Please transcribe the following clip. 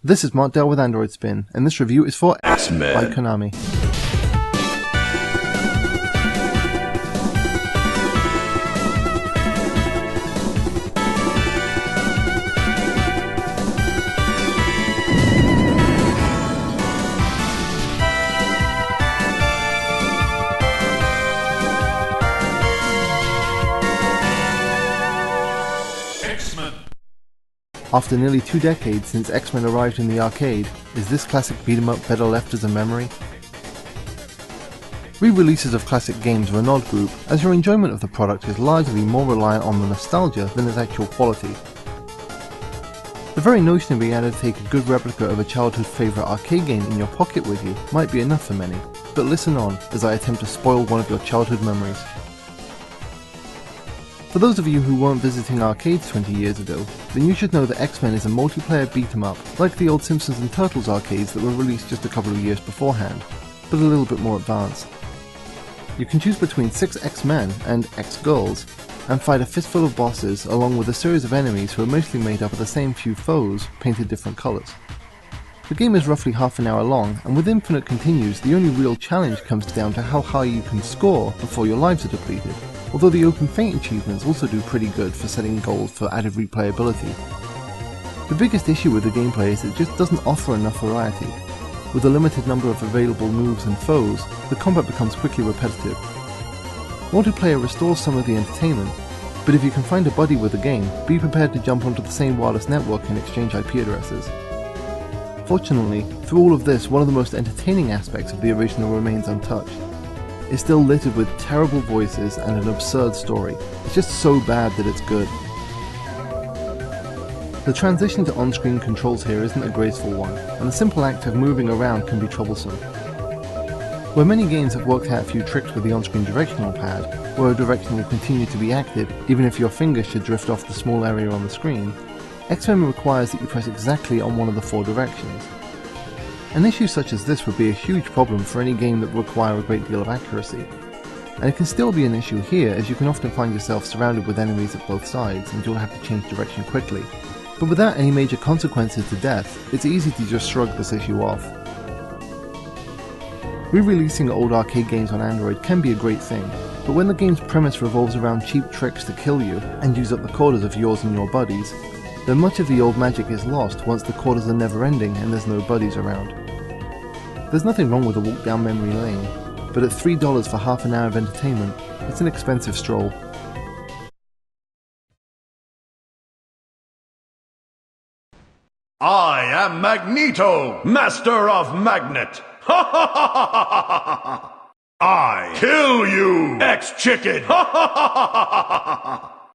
This is Mark Dell with Android Spin, and this review is for Xmen by Konami. After nearly 2 decades since Xmen arrived in the arcade, is this classic beat-em-up better left as a memory? Re-releases of classic games are an odd group, as your enjoyment of the product is largely more reliant on the nostalgia than its actual quality. The very notion of being able to take a good replica of a childhood favourite arcade game in your pocket with you might be enough for many, but listen on as I attempt to spoil one of your childhood memories. For those of you who weren't visiting arcades 20 years ago, then you should know that Xmen is a multiplayer beat-em-up, like the old Simpsons and Turtles arcades that were released just a couple of years beforehand, but a little bit more advanced. You can choose between 6 X-Men and X-Girls, and fight a fistful of bosses along with a series of enemies who are mostly made up of the same few foes, painted different colours. The game is roughly half an hour long, and with infinite continues, the only real challenge comes down to how high you can score before your lives are depleted. Although the open feint achievements also do pretty good for setting goals for added replayability. The biggest issue with the gameplay is it just doesn't offer enough variety. With a limited number of available moves and foes, the combat becomes quickly repetitive. Multiplayer restores some of the entertainment, but if you can find a buddy with the game, be prepared to jump onto the same wireless network and exchange IP addresses. Fortunately, through all of this, one of the most entertaining aspects of the original remains untouched. It's still littered with terrible voices and an absurd story. It's just so bad that it's good. The transition to on-screen controls here isn't a graceful one, and the simple act of moving around can be troublesome. Where many games have worked out a few tricks with the on-screen directional pad, where a direction will continue to be active even if your finger should drift off the small area on the screen, Xmen requires that you press exactly on one of the 4 directions. An issue such as this would be a huge problem for any game that would require a great deal of accuracy. And it can still be an issue here, as you can often find yourself surrounded with enemies at both sides and you'll have to change direction quickly. But without any major consequences to death, it's easy to just shrug this issue off. Re-releasing old arcade games on Android can be a great thing, but when the game's premise revolves around cheap tricks to kill you and use up the quarters of yours and your buddies, then much of the old magic is lost once the quarters are never ending and there's no buddies around. There's nothing wrong with a walk down memory lane, but at $3 for half an hour of entertainment, it's an expensive stroll. I am Magneto, Master of Magnet! Ha ha ha ha ha ha ha! I kill you, X-Chicken! Ha ha ha ha ha ha!